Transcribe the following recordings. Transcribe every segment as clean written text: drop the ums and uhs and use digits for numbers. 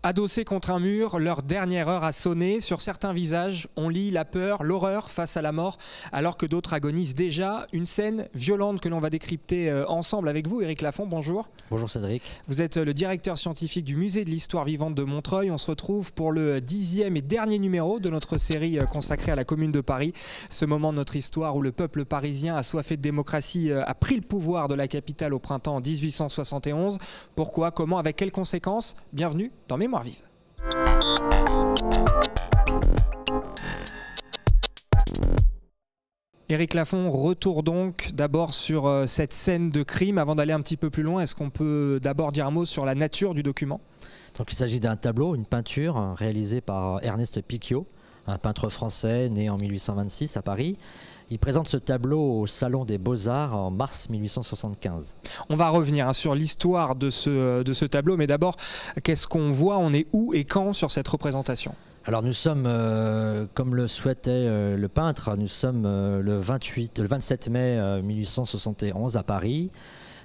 Adossés contre un mur, leur dernière heure a sonné. Sur certains visages, on lit la peur, l'horreur face à la mort, alors que d'autres agonisent déjà. Une scène violente que l'on va décrypter ensemble avec vous. Éric Lafont, bonjour. Bonjour Cédric. Vous êtes le directeur scientifique du Musée de l'Histoire vivante de Montreuil. On se retrouve pour le 10e et dernier numéro de notre série consacrée à la Commune de Paris. Ce moment de notre histoire où le peuple parisien assoiffé de démocratie a pris le pouvoir de la capitale au printemps 1871. Pourquoi, comment, avec quelles conséquences? Bienvenue dans Mémoire vive. Éric Lafont, retour donc d'abord sur cette scène de crime. Avant d'aller un petit peu plus loin, est-ce qu'on peut d'abord dire un mot sur la nature du document? Donc, il s'agit d'un tableau, une peinture réalisée par Ernest Picquiau, un peintre français né en 1826 à Paris. Il présente ce tableau au Salon des Beaux-Arts en mars 1875. On va revenir sur l'histoire de ce tableau, mais d'abord, qu'est-ce qu'on voit? On est où et quand sur cette représentation? Alors nous sommes, comme le souhaitait le peintre, nous sommes le 27 mai 1871 à Paris.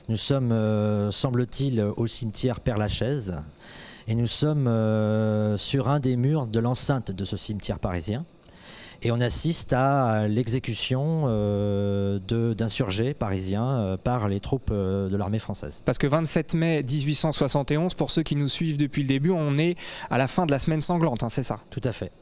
Nous sommes, semble-t-il, au cimetière Père-Lachaise. Et nous sommes sur un des murs de l'enceinte de ce cimetière parisien. Et on assiste à l'exécution d'insurgés parisiens par les troupes de l'armée française. Parce que 27 mai 1871, pour ceux qui nous suivent depuis le début, on est à la fin de la semaine sanglante, hein, c'est ça? Tout à fait.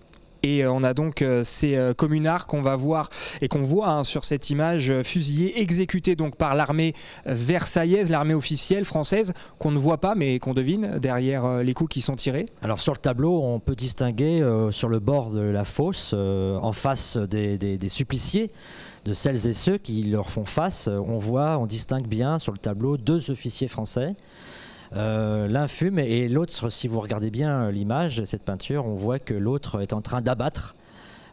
Et on a donc ces communards qu'on va voir et qu'on voit sur cette image fusillés, exécutés donc par l'armée versaillaise, l'armée officielle française, qu'on ne voit pas mais qu'on devine derrière les coups qui sont tirés. Alors sur le tableau, on peut distinguer sur le bord de la fosse, en face des suppliciés, de celles et ceux qui leur font face, on distingue bien sur le tableau deux officiers français. L'un fume et l'autre, si vous regardez bien l'image, cette peinture, on voit que l'autre est en train d'abattre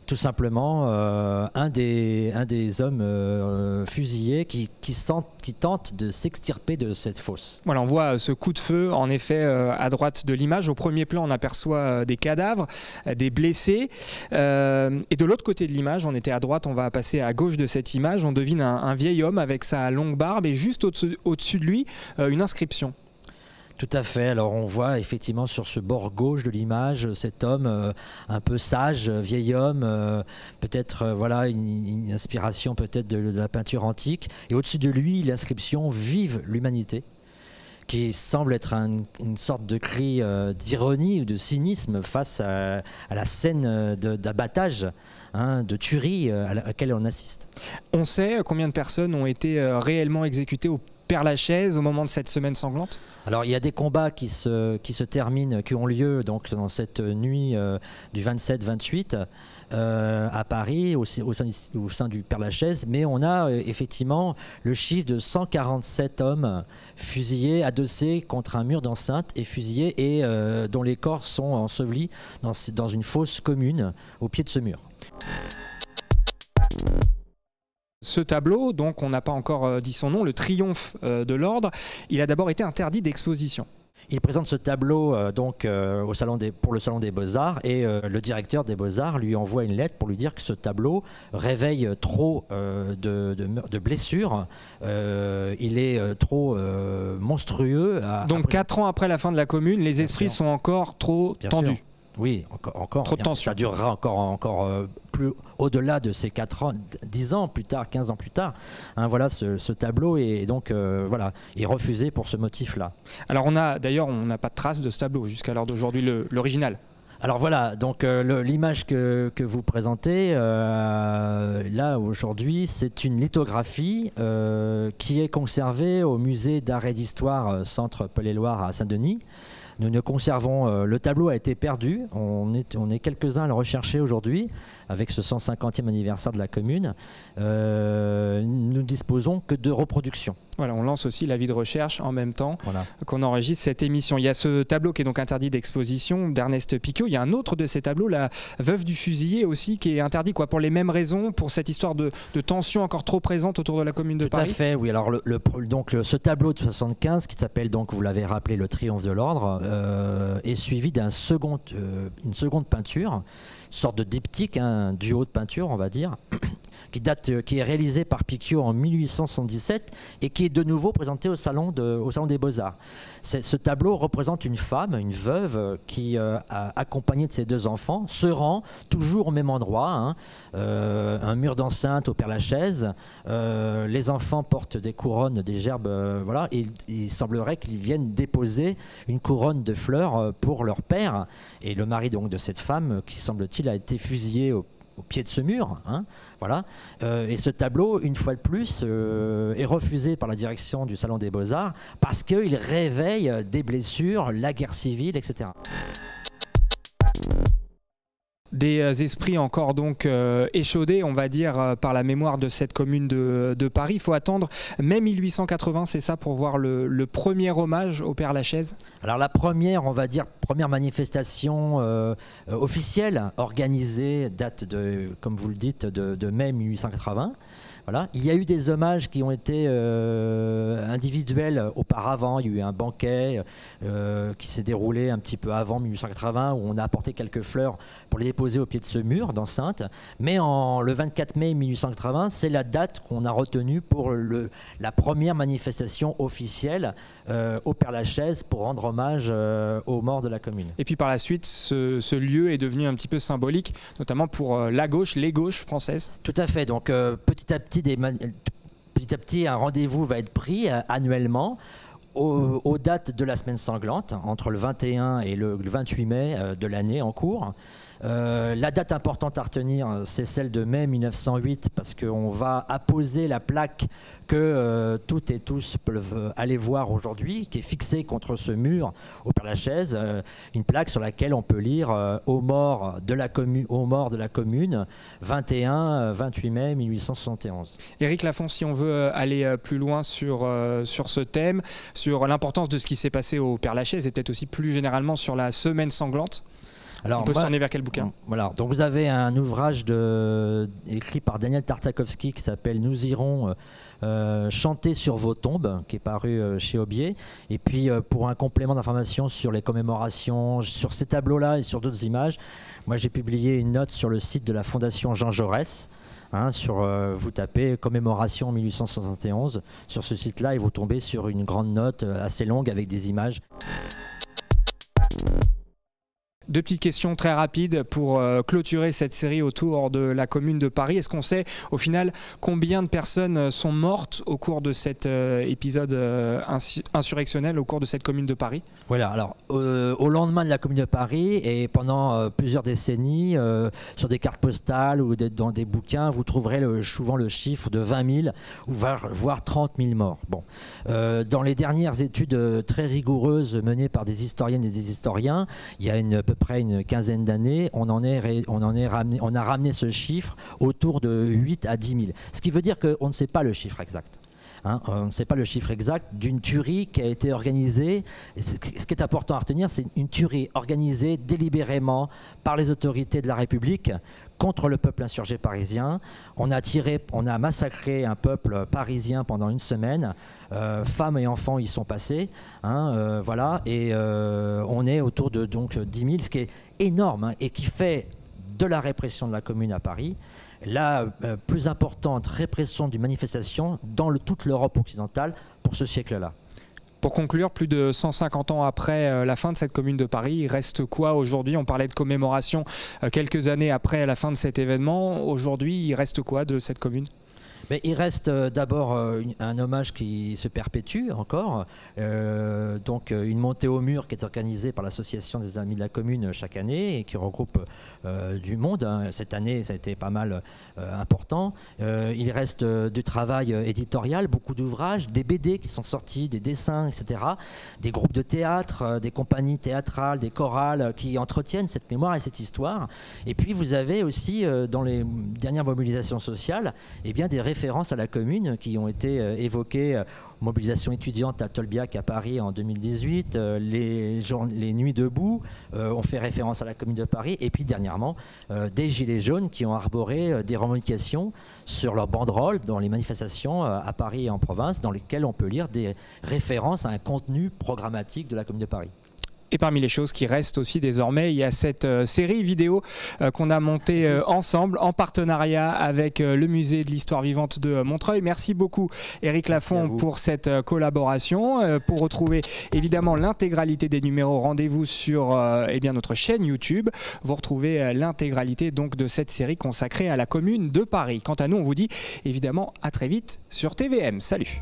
tout simplement un des hommes fusillés qui tente de s'extirper de cette fosse. Voilà, on voit ce coup de feu en effet à droite de l'image. Au premier plan, on aperçoit des cadavres, des blessés. Et de l'autre côté de l'image, on était à droite, on va passer à gauche de cette image. On devine un vieil homme avec sa longue barbe et juste au-dessus de lui, une inscription. Tout à fait. Alors on voit effectivement sur ce bord gauche de l'image cet homme un peu sage, vieil homme, peut-être voilà une inspiration peut-être de la peinture antique. Et au-dessus de lui, l'inscription « Vive l'humanité », qui semble être une sorte de cri d'ironie ou de cynisme face à la scène d'abattage, de tuerie à laquelle on assiste. On sait combien de personnes ont été réellement exécutées au Père-Lachaise au moment de cette semaine sanglante? Alors il y a des combats qui se terminent, qui ont lieu donc dans cette nuit du 27-28 à Paris au sein du Père-Lachaise, mais on a effectivement le chiffre de 147 hommes fusillés, adossés contre un mur d'enceinte et fusillés et dont les corps sont ensevelis dans une fosse commune au pied de ce mur. Ce tableau, donc on n'a pas encore dit son nom, le triomphe de l'ordre, il a d'abord été interdit d'exposition. Il présente ce tableau pour le Salon des Beaux-Arts et le directeur des Beaux-Arts lui envoie une lettre pour lui dire que ce tableau réveille trop de blessures, il est trop monstrueux. Donc 4 ans après la fin de la Commune, les esprits sont encore trop tendus. Sûr. Oui, encore. Trop de tension. Ça durera encore plus au-delà de ces 4 ans, 10 ans plus tard, 15 ans plus tard. Voilà, ce tableau est donc voilà, est refusé pour ce motif-là. Alors on n'a pas de trace de ce tableau jusqu'à l'heure d'aujourd'hui, l'original. Alors voilà, donc l'image que vous présentez là aujourd'hui, c'est une lithographie qui est conservée au musée d'art et d'histoire Centre Paul-et-Loire à Saint-Denis. Nous ne conservons, le tableau a été perdu, on est quelques-uns à le rechercher aujourd'hui, avec ce 150e anniversaire de la Commune. Nous disposons que de reproductions. Voilà, on lance aussi l'avis de recherche en même temps qu'on enregistre cette émission. Il y a ce tableau qui est donc interdit d'exposition d'Ernest Picquiau. Il y a un autre de ces tableaux, la veuve du fusillé aussi, qui est interdit pour les mêmes raisons, pour cette histoire de tension encore trop présente autour de la Commune de Paris. Tout à fait, oui. Alors ce tableau de 75 qui s'appelle donc, vous l'avez rappelé, le Triomphe de l'ordre, est suivi d'une seconde peinture, une sorte de diptyque, un duo de peinture on va dire, qui est réalisé par Picchio en 1877 et qui est de nouveau présenté au Salon des Beaux-Arts. Ce tableau représente une femme, une veuve, qui, accompagnée de ses 2 enfants, se rend toujours au même endroit, hein, un mur d'enceinte au Père-Lachaise. Les enfants portent des couronnes, des gerbes, voilà, et il semblerait qu'ils viennent déposer une couronne de fleurs pour leur père. Et le mari donc de cette femme, qui semble-t-il a été fusillé au pied de ce mur, hein, voilà. Et ce tableau, une fois de plus, est refusé par la direction du Salon des Beaux-Arts parce qu'il réveille des blessures, la guerre civile, etc. Des esprits encore donc échaudés, on va dire, par la mémoire de cette commune de Paris. Il faut attendre mai 1880, c'est ça, pour voir le premier hommage au Père-Lachaise? Alors la première, on va dire, première manifestation officielle organisée date de, comme vous le dites, de mai 1880. Voilà. Il y a eu des hommages qui ont été individuels auparavant. Il y a eu un banquet qui s'est déroulé un petit peu avant 1880 où on a apporté quelques fleurs pour les déposer au pied de ce mur d'enceinte. Mais le 24 mai 1880, c'est la date qu'on a retenue pour la première manifestation officielle au Père-Lachaise pour rendre hommage aux morts de la commune. Et puis par la suite, ce lieu est devenu un petit peu symbolique, notamment pour la gauche, les gauches françaises. Tout à fait. Donc petit à petit, un rendez-vous va être pris annuellement aux dates de la semaine sanglante, entre le 21 et le 28 mai de l'année en cours. La date importante à retenir, c'est celle de mai 1908, parce qu'on va apposer la plaque que toutes et tous peuvent aller voir aujourd'hui, qui est fixée contre ce mur au Père-Lachaise, une plaque sur laquelle on peut lire aux morts de la commune, 21-28 mai 1871. Éric Lafont, si on veut aller plus loin sur ce thème, sur l'importance de ce qui s'est passé au Père-Lachaise et peut-être aussi plus généralement sur la semaine sanglante, alors, on peut se tourner vers quel bouquin? Voilà, donc vous avez un ouvrage écrit par Daniel Tartakovsky qui s'appelle « Nous irons chanter sur vos tombes » qui est paru chez Aubier. Et puis pour un complément d'information sur les commémorations, sur ces tableaux-là et sur d'autres images, moi j'ai publié une note sur le site de la Fondation Jean Jaurès. Hein, vous tapez commémoration 1871 sur ce site-là et vous tombez sur une grande note assez longue avec des images. 2 petites questions très rapides pour clôturer cette série autour de la commune de Paris. Est-ce qu'on sait au final combien de personnes sont mortes au cours de cet épisode insurrectionnel au cours de cette commune de Paris? Voilà, alors au lendemain de la commune de Paris et pendant plusieurs décennies, sur des cartes postales ou dans des bouquins, vous trouverez souvent le chiffre de 20 000 ou voire 30 000 morts. Bon. Dans les dernières études très rigoureuses menées par des historiennes et des historiens, il y a à peu près une quinzaine d'années, on a ramené ce chiffre autour de 8 à 10 000. Ce qui veut dire qu'on ne sait pas le chiffre exact. Hein, on ne sait pas le chiffre exact d'une tuerie qui a été organisée. Ce qui est important à retenir, c'est une tuerie organisée délibérément par les autorités de la République contre le peuple insurgé parisien. On a massacré un peuple parisien pendant une semaine. Femmes et enfants y sont passés. Hein, voilà, et on est autour de donc 10 000, ce qui est énorme hein, et qui fait de la répression de la Commune à Paris la plus importante répression d'une manifestation dans toute l'Europe occidentale pour ce siècle-là. Pour conclure, plus de 150 ans après la fin de cette Commune de Paris, il reste quoi aujourd'hui? On parlait de commémoration quelques années après la fin de cet événement. Aujourd'hui, il reste quoi de cette commune? Mais il reste d'abord un hommage qui se perpétue encore, donc une montée au mur qui est organisée par l'association des Amis de la Commune chaque année et qui regroupe du monde. Hein. Cette année, ça a été pas mal important. Il reste du travail éditorial, beaucoup d'ouvrages, des BD qui sont sortis, des dessins, etc. Des groupes de théâtre, des compagnies théâtrales, des chorales qui entretiennent cette mémoire et cette histoire. Et puis vous avez aussi, dans les dernières mobilisations sociales, eh bien, des références à la commune qui ont été évoquées, mobilisation étudiante à Tolbiac à Paris en 2018, les nuits debout ont fait référence à la commune de Paris, et puis dernièrement des gilets jaunes qui ont arboré des revendications sur leurs banderoles dans les manifestations à Paris et en province, dans lesquelles on peut lire des références à un contenu programmatique de la commune de Paris. Et parmi les choses qui restent aussi désormais, il y a cette série vidéo qu'on a montée ensemble en partenariat avec le musée de l'histoire vivante de Montreuil. Merci beaucoup Éric Lafond pour cette collaboration. Pour retrouver évidemment l'intégralité des numéros, rendez-vous sur notre chaîne YouTube. Vous retrouvez l'intégralité donc de cette série consacrée à la Commune de Paris. Quant à nous, on vous dit évidemment à très vite sur TVM. Salut.